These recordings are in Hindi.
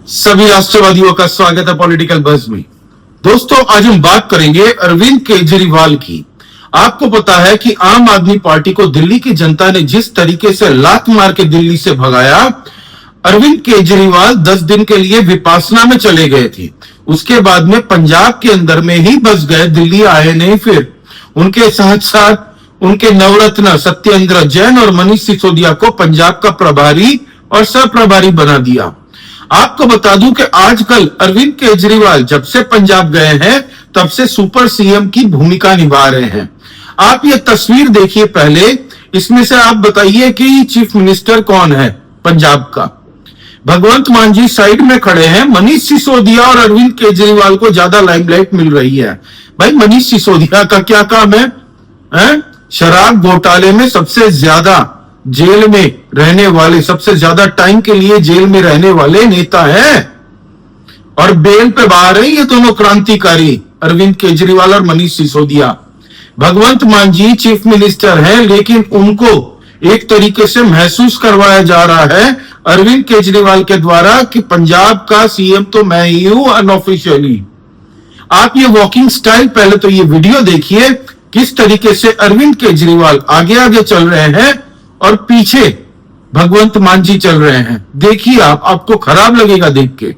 सभी राष्ट्रवादियों का स्वागत है पॉलिटिकल बज़ में। दोस्तों, आज हम बात करेंगे अरविंद केजरीवाल की। आपको पता है कि आम आदमी पार्टी को दिल्ली की जनता ने जिस तरीके से लात मार के दिल्ली से भगाया, अरविंद केजरीवाल 10 दिन के लिए विपासना में चले गए थे। उसके बाद में पंजाब के अंदर में ही बस गए, दिल्ली आए नहीं। फिर उनके साथ साथ उनके नवरत्न सत्येंद्र जैन और मनीष सिसोदिया को पंजाब का प्रभारी और सह प्रभारी बना दिया। आपको बता दूं कि आजकल अरविंद केजरीवाल जब से पंजाब गए हैं तब से सुपर सीएम की भूमिका निभा रहे हैं। आप ये तस्वीर देखिए पहले, इसमें से आप बताइए कि चीफ मिनिस्टर कौन है पंजाब का। भगवंत मान जी साइड में खड़े हैं, मनीष सिसोदिया और अरविंद केजरीवाल को ज्यादा लाइमलाइट मिल रही है। भाई, मनीष सिसोदिया का क्या काम है? शराब घोटाले में सबसे ज्यादा जेल में रहने वाले, सबसे ज्यादा टाइम के लिए जेल में रहने वाले नेता हैं और बेल पे बाहर है ये दोनों क्रांतिकारी, अरविंद केजरीवाल और मनीष सिसोदिया। भगवंत मान जी चीफ मिनिस्टर हैं, लेकिन उनको एक तरीके से महसूस करवाया जा रहा है अरविंद केजरीवाल के द्वारा कि पंजाब का सीएम तो मैं ही हूं अनऑफिशियली। आप ये वॉकिंग स्टाइल, पहले तो ये वीडियो देखिए किस तरीके से अरविंद केजरीवाल आगे आगे चल रहे हैं और पीछे भगवंत मान जी चल रहे हैं। देखिए, आपको खराब लगेगा देख के।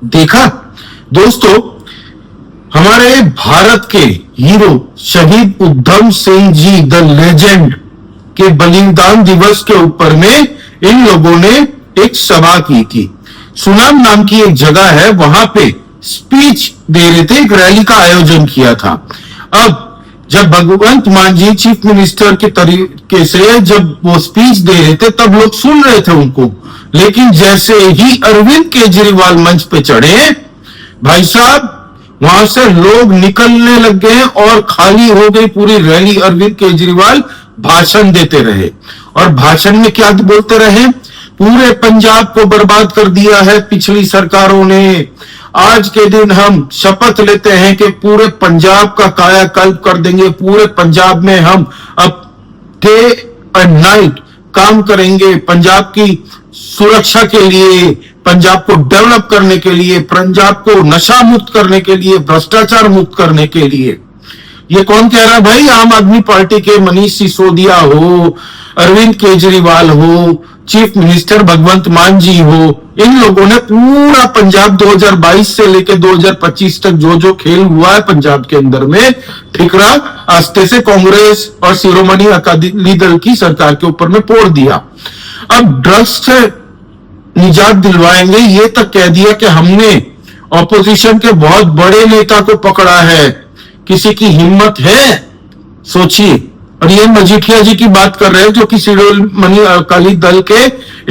देखा दोस्तों, हमारे भारत के हीरो शहीद उधम सिंह जी द लेजेंड के बलिदान दिवस के ऊपर में इन लोगों ने एक सभा की थी। सुनाम नाम की एक जगह है, वहां पे स्पीच दे रहे थे, एक रैली का आयोजन किया था। अब जब भगवंत मान जी चीफ मिनिस्टर के तरीके से जब वो स्पीच दे रहे थे तब लोग सुन रहे थे उनको, लेकिन जैसे ही अरविंद केजरीवाल मंच पे चढ़े, भाई साहब वहां से लोग निकलने लग गए और खाली हो गई पूरी रैली। अरविंद केजरीवाल भाषण देते रहे और भाषण में क्या बोलते रहे? पूरे पंजाब को बर्बाद कर दिया है पिछली सरकारों ने। आज के दिन हम शपथ लेते हैं कि पूरे पंजाब का कायाकल्प कर देंगे। पूरे पंजाब में हम अब डे एंड नाइट काम करेंगे पंजाब की सुरक्षा के लिए, पंजाब को डेवलप करने के लिए, पंजाब को नशा मुक्त करने के लिए, भ्रष्टाचार मुक्त करने के लिए। ये कौन कह रहा है भाई? आम आदमी पार्टी के मनीष सिसोदिया हो, अरविंद केजरीवाल हो, चीफ मिनिस्टर भगवंत मान जी हो। इन लोगों ने पूरा पंजाब 2022 से लेकर 2025 तक जो जो खेल हुआ है पंजाब के अंदर में, ठिकरा आस्ते से कांग्रेस और शिरोमणि अकाली दल की सरकार के ऊपर में पोड़ दिया। अब ड्रग्स से निजात दिलवाएंगे ये तक कह दिया कि हमने ऑपोजिशन के बहुत बड़े नेता को पकड़ा है। किसी की हिम्मत है? सोचिए। और ये मजीठिया जी की बात कर रहे हैं जो कि शिरोमणि अकाली दल के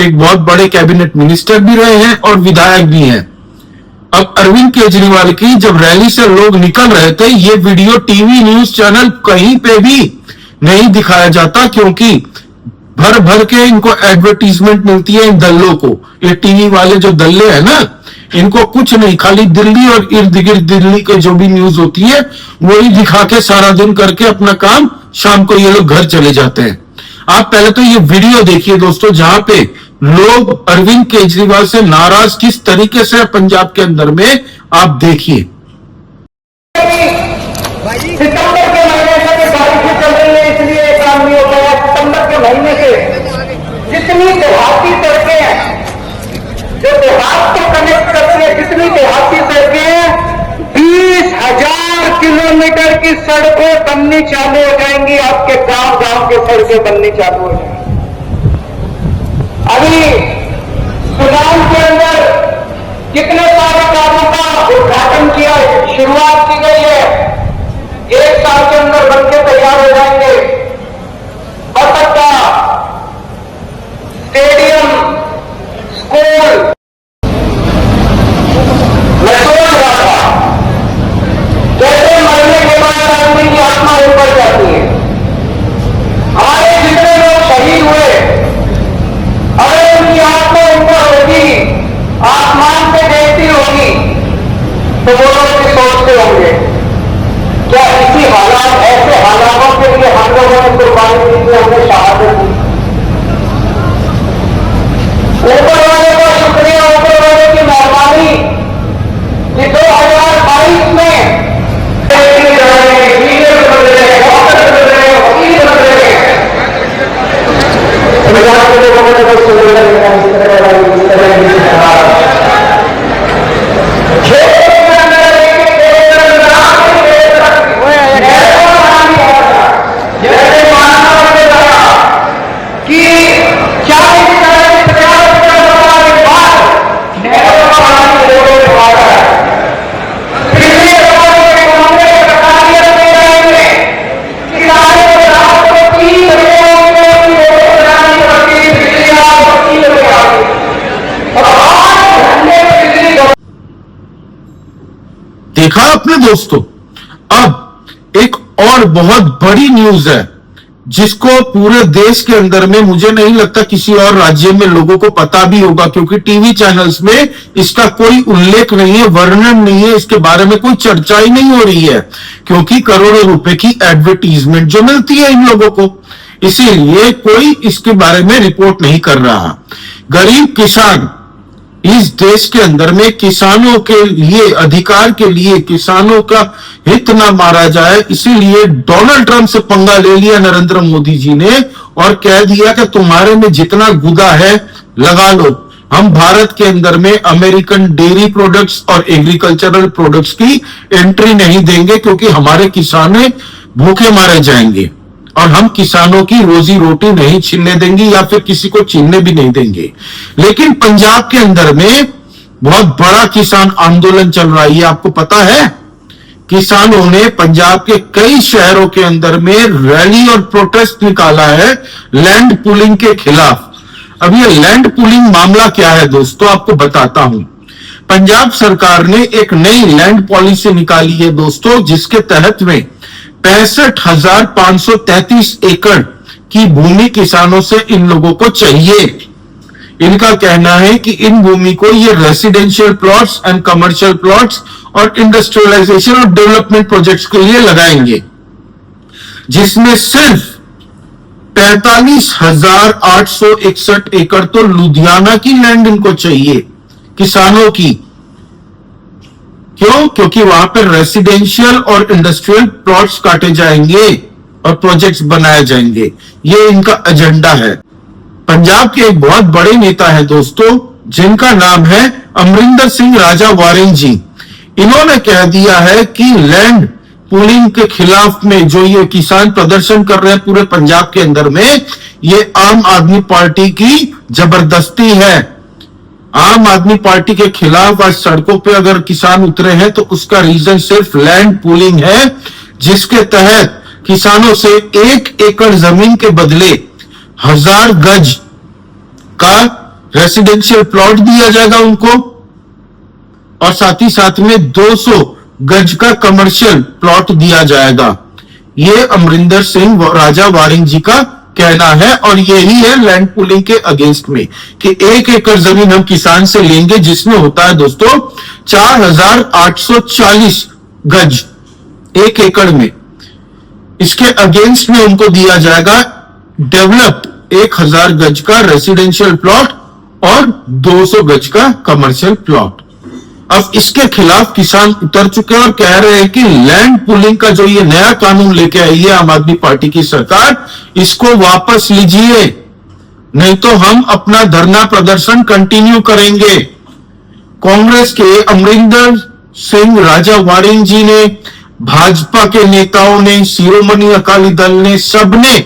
एक बहुत बड़े कैबिनेट मिनिस्टर भी रहे हैं और विधायक भी हैं। अब अरविंद केजरीवाल की जब रैली से लोग निकल रहे थे, ये वीडियो टीवी न्यूज चैनल कहीं पे भी नहीं दिखाया जाता, क्योंकि भर भर के इनको एडवर्टीजमेंट मिलती है इन दल्लों को। ये टीवी वाले जो दल्ले हैं ना, इनको कुछ नहीं, खाली दिल्ली और इर्द गिर्द दिल्ली के जो भी न्यूज होती है वही दिखा के सारा दिन करके अपना काम, शाम को ये लोग घर चले जाते हैं। आप पहले तो ये वीडियो देखिए दोस्तों, जहां पे लोग अरविंद केजरीवाल से नाराज किस तरीके से पंजाब के अंदर में, आप देखिए। सितंबर के महीने से बारिशें चल रही है, इसलिए काम नहीं हो पाया। सितंबर के महीने से जितनी देहाती सड़कें हैं जो देहात को कनेक्ट करती है, जितनी देहाती सड़कें हैं, 20,000 किलोमीटर की सड़कें बननी चालू हो जाएंगी। आपके गांव गांव के सड़कें बननी चालू हो जाएंगी। अभी सुनाम के अंदर कितने सारे कामों का उद्घाटन किया, शुरुआत की गई है। 1 साल के अंदर बनके तैयार हो जाएंगे। बस अड्डा, स्टेडियम, स्कूल। मैं सोच रहा था जैसे मरने के बाद आदमी की आत्मा ऊपर जाती है, हमारे जितने लोग शहीद हुए, अगर उनकी आत्मा ऊपर होगी, आसमान से देखती होगी, सोचते होंगे, क्या इसी हालात, ऐसे हालातों के लिए हम लोगों ने कुर्बानी दी थी, हमने शहादत दी? ऊपर वाले का शुक्रिया, ऊपर वाले की मेहरबानी कि 2022 में पंजाब के लोगों ने कुछ देखा आपने दोस्तों। अब एक और बहुत बड़ी न्यूज है जिसको पूरे देश के अंदर में मुझे नहीं लगता किसी और राज्य में लोगों को पता भी होगा, क्योंकि टीवी चैनल्स में इसका कोई उल्लेख नहीं है, वर्णन नहीं है, इसके बारे में कोई चर्चा ही नहीं हो रही है, क्योंकि करोड़ों रुपए की एडवर्टीजमेंट जो मिलती है इन लोगों को, इसीलिए कोई इसके बारे में रिपोर्ट नहीं कर रहा। गरीब किसान इस देश के अंदर में किसानों के लिए, अधिकार के लिए, किसानों का हित ना मारा जाए, इसीलिए डोनाल्ड ट्रंप से पंगा ले लिया नरेंद्र मोदी जी ने और कह दिया कि तुम्हारे में जितना गुदा है लगा लो, हम भारत के अंदर में अमेरिकन डेयरी प्रोडक्ट्स और एग्रीकल्चरल प्रोडक्ट्स की एंट्री नहीं देंगे, क्योंकि हमारे किसान भूखे मारे जाएंगे और हम किसानों की रोजी रोटी नहीं छीनने देंगे या फिर किसी को छीनने भी नहीं देंगे। लेकिन पंजाब के अंदर में बहुत बड़ा किसान आंदोलन चल रहा है, ये आपको पता है। किसानों ने पंजाब के कई शहरों के अंदर में रैली और प्रोटेस्ट निकाला है लैंड पूलिंग के खिलाफ। अब ये लैंड पूलिंग मामला क्या है दोस्तों, आपको बताता हूं। पंजाब सरकार ने एक नई लैंड पॉलिसी निकाली है दोस्तों, जिसके तहत में 65,533 एकड़ की भूमि किसानों से इन लोगों को चाहिए। इनका कहना है कि इन भूमि को ये residential plots and commercial plots और इंडस्ट्रियलाइजेशन और डेवलपमेंट प्रोजेक्ट्स के लिए लगाएंगे, जिसमें सिर्फ 43,861 एकड़ तो लुधियाना की लैंड इनको चाहिए किसानों की। क्यों? क्योंकि वहां पर रेसिडेंशियल और इंडस्ट्रियल प्लॉट्स काटे जाएंगे और प्रोजेक्ट्स बनाए जाएंगे, ये इनका एजेंडा है। पंजाब के एक बहुत बड़े नेता है दोस्तों, जिनका नाम है अमरिंदर सिंह राजा वारिन जी। इन्होंने कह दिया है कि लैंड पूलिंग के खिलाफ में जो ये किसान प्रदर्शन कर रहे हैं पूरे पंजाब के अंदर में, ये आम आदमी पार्टी की जबरदस्ती है। आम आदमी पार्टी के खिलाफ आज सड़कों पे अगर किसान उतरे हैं तो उसका रीजन सिर्फ लैंड पूलिंग है, जिसके तहत किसानों से 1 एकड़ जमीन के बदले 1000 गज का रेसिडेंशियल प्लॉट दिया जाएगा उनको, और साथ ही साथ में 200 गज का कमर्शियल प्लॉट दिया जाएगा। ये अमरिंदर सिंह राजा वारिन जी का कहना है, और यही है लैंड पूलिंग के अगेंस्ट में कि 1 एकड़ जमीन हम किसान से लेंगे, जिसमें होता है दोस्तों 4,840 गज 1 एकड़ में। इसके अगेंस्ट में उनको दिया जाएगा डेवलप्ड 1000 गज का रेसिडेंशियल प्लॉट और 200 गज का कमर्शियल प्लॉट। अब इसके खिलाफ किसान उतर चुके हैं और कह रहे हैं कि लैंड पूलिंग का जो ये नया कानून लेके आई है आम आदमी पार्टी की सरकार, इसको वापस लीजिए, नहीं तो हम अपना धरना प्रदर्शन कंटिन्यू करेंगे। कांग्रेस के अमरिंदर सिंह राजा वारिन जी ने, भाजपा के नेताओं ने, शिरोमणि अकाली दल ने, सबने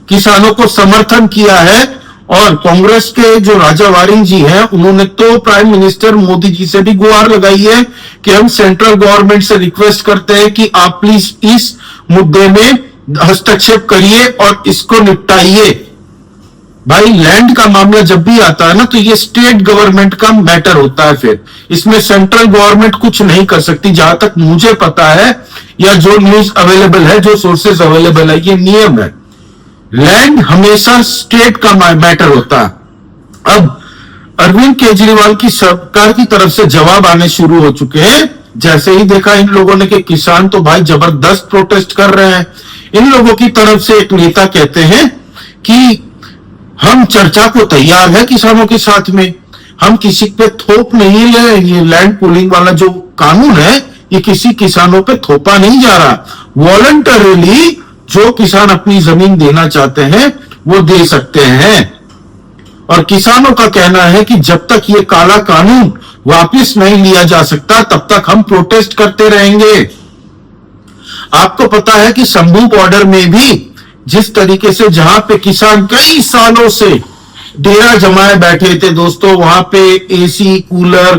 किसानों को समर्थन किया है। और कांग्रेस के जो राजा वारिन जी हैं, उन्होंने तो प्राइम मिनिस्टर मोदी जी से भी गुहार लगाई है कि हम सेंट्रल गवर्नमेंट से रिक्वेस्ट करते हैं कि आप प्लीज इस मुद्दे में हस्तक्षेप करिए और इसको निपटाइए। भाई लैंड का मामला जब भी आता है ना, तो ये स्टेट गवर्नमेंट का मैटर होता है, फिर इसमें सेंट्रल गवर्नमेंट कुछ नहीं कर सकती, जहां तक मुझे पता है या जो न्यूज अवेलेबल है, जो सोर्सेज अवेलेबल है, ये नियम है। लैंड हमेशा स्टेट का मैटर होता है। अब अरविंद केजरीवाल की सरकार की तरफ से जवाब आने शुरू हो चुके हैं जैसे ही देखा इन लोगों ने कि किसान तो भाई जबरदस्त प्रोटेस्ट कर रहे हैं, इन लोगों की तरफ से एक नेता कहते हैं कि हम चर्चा को तैयार है किसानों के साथ में, हम किसी पे थोप नहीं ले, ये लैंड पूलिंग वाला जो कानून है ये किसी किसानों पे थोपा नहीं जा रहा, वॉलंटरीली जो किसान अपनी जमीन देना चाहते हैं वो दे सकते हैं। और किसानों का कहना है कि जब तक ये काला कानून वापस नहीं लिया जा सकता तब तक हम प्रोटेस्ट करते रहेंगे। आपको पता है कि शंभू बॉर्डर में भी जिस तरीके से जहां पे किसान कई सालों से डेरा जमाए बैठे थे दोस्तों, वहां पे एसी, कूलर,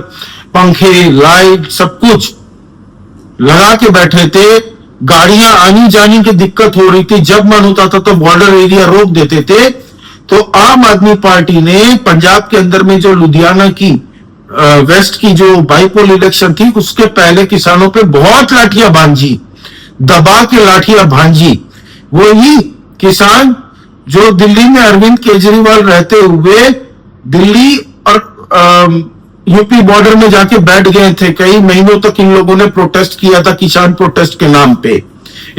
पंखे, लाइट सब कुछ लगा के बैठे थे, गाड़ियां आनी जानी की दिक्कत हो रही थी, जब मन होता था तो बॉर्डर एरिया रोक देते थे। तो आम आदमी पार्टी ने पंजाब के अंदर में जो लुधियाना की वेस्ट की जो बाईपोल इलेक्शन थी उसके पहले किसानों पे बहुत लाठियां भांजी, दबा के लाठियां भांजी। वही किसान जो दिल्ली में अरविंद केजरीवाल रहते हुए दिल्ली और यूपी बॉर्डर में जाके बैठ गए थे, कई महीनों तक इन लोगों ने प्रोटेस्ट किया था किसान प्रोटेस्ट के नाम पे।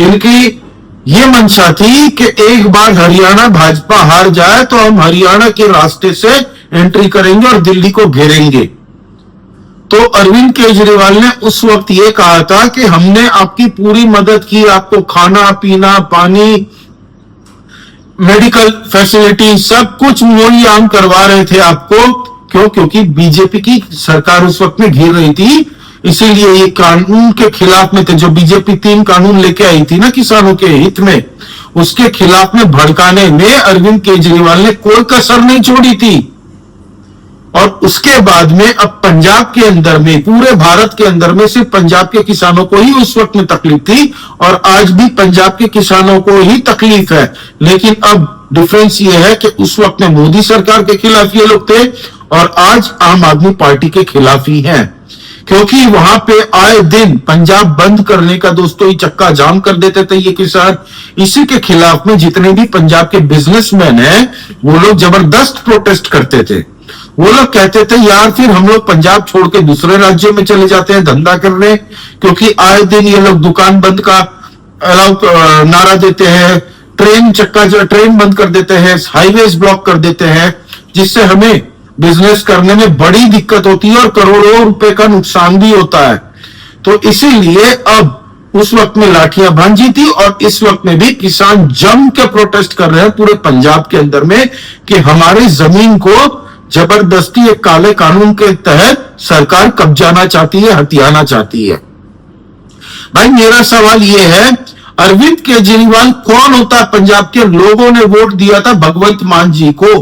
इनकी ये मंशा थी कि एक बार हरियाणा भाजपा हार जाए तो हम हरियाणा के रास्ते से एंट्री करेंगे और दिल्ली को घेरेंगे। तो अरविंद केजरीवाल ने उस वक्त ये कहा था कि हमने आपकी पूरी मदद की, आपको खाना पीना पानी मेडिकल फैसिलिटी सब कुछ मुहैया हम करवा रहे थे आपको। क्यों? क्योंकि बीजेपी की सरकार उस वक्त में घिर रही थी, इसीलिए ये कानून के खिलाफ में थे। जो बीजेपी 3 कानून लेके आई थी ना किसानों के हित में, उसके खिलाफ में भड़काने में अरविंद केजरीवाल ने कोई कसर नहीं छोड़ी थी। और उसके बाद में अब पंजाब के अंदर में, पूरे भारत के अंदर में सिर्फ पंजाब के किसानों को ही उस वक्त में तकलीफ थी और आज भी पंजाब के किसानों को ही तकलीफ है। लेकिन अब डिफरेंस ये है कि उस वक्त में मोदी सरकार के खिलाफ ये लोग थे और आज आम आदमी पार्टी के खिलाफ ही हैं, क्योंकि वहां पे आए दिन पंजाब बंद करने का दोस्तों ही चक्का जाम कर देते थे ये किसान। इसी के खिलाफ में जितने भी पंजाब के बिजनेसमैन हैं वो लोग जबरदस्त प्रोटेस्ट करते थे। वो लोग कहते थे यार फिर हम लोग पंजाब छोड़ के दूसरे राज्यों में चले जाते हैं धंधा करने, क्योंकि आए दिन ये लोग दुकान बंद का नारा देते हैं, ट्रेन बंद कर देते हैं, हाईवेज ब्लॉक कर देते हैं, जिससे हमें बिजनेस करने में बड़ी दिक्कत होती है और करोड़ों रुपए का नुकसान भी होता है। तो इसीलिए अब उस वक्त में लाठियां भांजी थी और इस वक्त में भी किसान जम के प्रोटेस्ट कर रहे हैं पूरे पंजाब के अंदर में कि हमारी जमीन को जबरदस्ती एक काले कानून के तहत सरकार कब्जाना चाहती है, हथियाना चाहती है। भाई मेरा सवाल यह है, अरविंद केजरीवाल कौन होता है? पंजाब के लोगों ने वोट दिया था भगवंत मान जी को।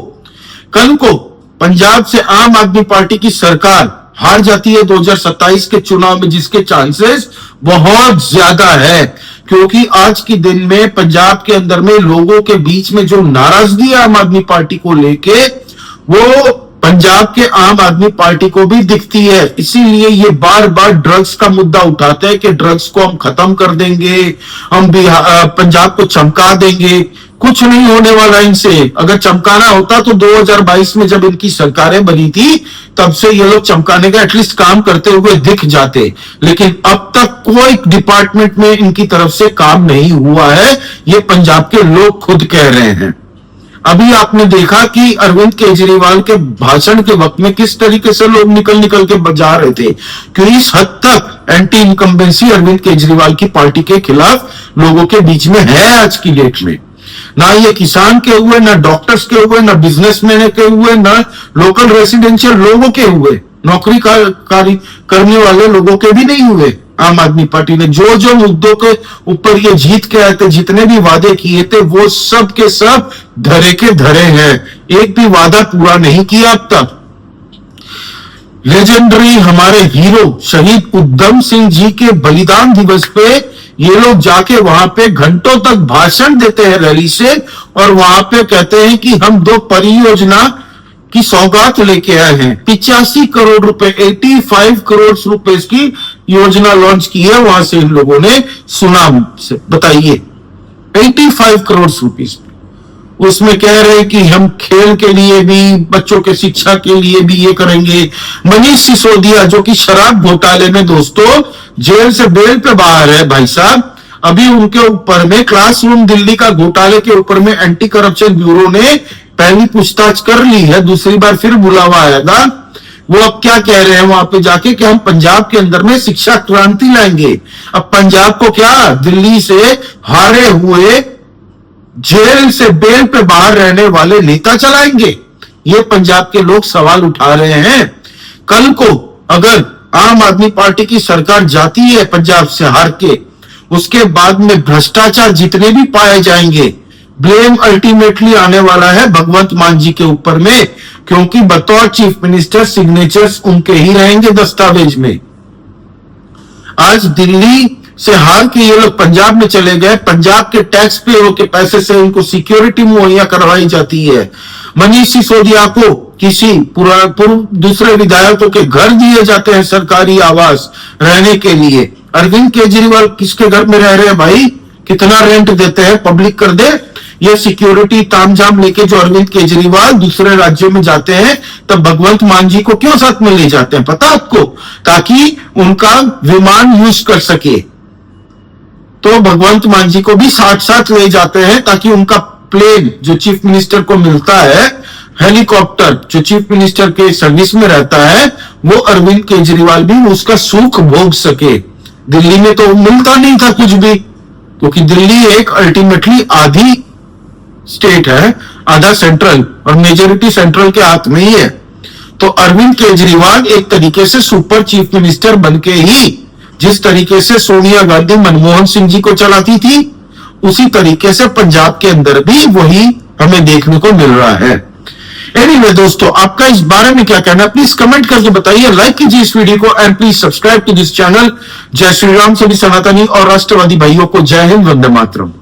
कल को पंजाब से आम आदमी पार्टी की सरकार हार जाती है 2027 के चुनाव में, जिसके चांसेस बहुत ज्यादा है, क्योंकि आज के दिन में पंजाब के अंदर में लोगों के बीच में जो नाराजगी है आम आदमी पार्टी को लेके, वो पंजाब के आम आदमी पार्टी को भी दिखती है। इसीलिए ये बार बार ड्रग्स का मुद्दा उठाते हैं कि ड्रग्स को हम खत्म कर देंगे, हम पंजाब को चमका देंगे। कुछ नहीं होने वाला इनसे। अगर चमकाना होता तो 2022 में जब इनकी सरकारें बनी थी तब से ये लोग चमकाने का एटलीस्ट काम करते हुए दिख जाते, लेकिन अब तक कोई डिपार्टमेंट में इनकी तरफ से काम नहीं हुआ है, ये पंजाब के लोग खुद कह रहे हैं। अभी आपने देखा कि अरविंद केजरीवाल के भाषण के वक्त में किस तरीके से लोग निकल के बजा रहे थे, कि इस हद तक एंटी इनकम्बेंसी अरविंद केजरीवाल की पार्टी के खिलाफ लोगों के बीच में है आज की डेट में। ना ये किसान के हुए, ना डॉक्टर्स के हुए, ना बिजनेसमैन के हुए, ना लोकल रेसिडेंशियल लोगों के हुए, नौकरी करने वाले लोगों के भी नहीं हुए। आम आदमी पार्टी ने जो जो मुद्दों के ऊपर ये जीत के आए थे, जितने भी वादे किए थे, वो सब के सब धरे के धरे हैं। एक भी वादा पूरा नहीं किया अब तक। लेजेंडरी हमारे हीरो शहीद उधम सिंह जी के बलिदान दिवस पे ये लोग जाके वहां पे घंटों तक भाषण देते हैं रैली से, और वहां पे कहते हैं कि हम 2 परियोजना की सौगात लेके आए हैं। 85 करोड़ रुपए, 85 करोड़ रुपए की योजना लॉन्च की है वहां से इन लोगों ने। सुना से बताइए, 85 करोड़ रुपीस। उसमें कह रहे कि हम खेल के लिए भी, बच्चों के शिक्षा के लिए भी ये करेंगे। मनीष सिसोदिया जो कि शराब घोटाले में दोस्तों जेल से बेल पे बाहर है भाई साहब, अभी उनके ऊपर में क्लासरूम दिल्ली का घोटाले के ऊपर में एंटी करप्शन ब्यूरो ने पहली पूछताछ कर ली है, दूसरी बार फिर बुलावा आएगा। वो अब क्या कह रहे हैं वहां पे जाके कि हम पंजाब के अंदर में शिक्षा क्रांति लाएंगे। अब पंजाब को क्या दिल्ली से हारे हुए जेल से बेल पे बाहर रहने वाले नेता चलाएंगे? ये पंजाब के लोग सवाल उठा रहे हैं। कल को अगर आम आदमी पार्टी की सरकार जाती है पंजाब से हार के, उसके बाद में भ्रष्टाचार जितने भी पाए जाएंगे, ब्लेम अल्टीमेटली आने वाला है भगवंत मान जी के ऊपर में, क्योंकि बतौर चीफ मिनिस्टर सिग्नेचर्स उनके ही रहेंगे दस्तावेज में। आज दिल्ली से हार के ये लोग पंजाब में चले गए, पंजाब के टैक्स पेयरों के पैसे से इनको सिक्योरिटी मुहैया करवाई जाती है। मनीष सिसोदिया को किसी पूर्व दूसरे विधायकों के घर दिए जाते हैं सरकारी आवास रहने के लिए। अरविंद केजरीवाल किसके घर में रह रहे हैं भाई? कितना रेंट देते हैं? पब्लिक कर दे। ये सिक्योरिटी तामझाम लेके जो अरविंद केजरीवाल दूसरे राज्यों में जाते हैं, तब भगवंत मान जी को क्यों साथ में ले जाते हैं पता आपको? ताकि उनका विमान यूज कर सके। तो भगवंत मान जी को भी साथ साथ ले जाते हैं ताकि उनका प्लेन जो चीफ मिनिस्टर को मिलता है, हेलीकॉप्टर जो चीफ मिनिस्टर के सर्विस में रहता है, वो अरविंद केजरीवाल भी उसका सुख भोग सके। दिल्ली में तो मिलता नहीं था कुछ भी, क्योंकि दिल्ली एक अल्टीमेटली आधी स्टेट है, आधा सेंट्रल, और मेजोरिटी सेंट्रल के हाथ में ही है। तो अरविंद केजरीवाल एक तरीके से सुपर चीफ मिनिस्टर बनके ही, जिस तरीके से सोनिया गांधी मनमोहन सिंह जी को चलाती थी, उसी तरीके से पंजाब के अंदर भी वही हमें देखने को मिल रहा है। एनीवे दोस्तों, आपका इस बारे में क्या कहना है प्लीज कमेंट करके बताइए, लाइक कीजिए इस वीडियो को and please subscribe to this channel. Jai Shri Ram. सभी सनातनी और राष्ट्रवादी भाइयों को जय हिंद, वंदे मातरम।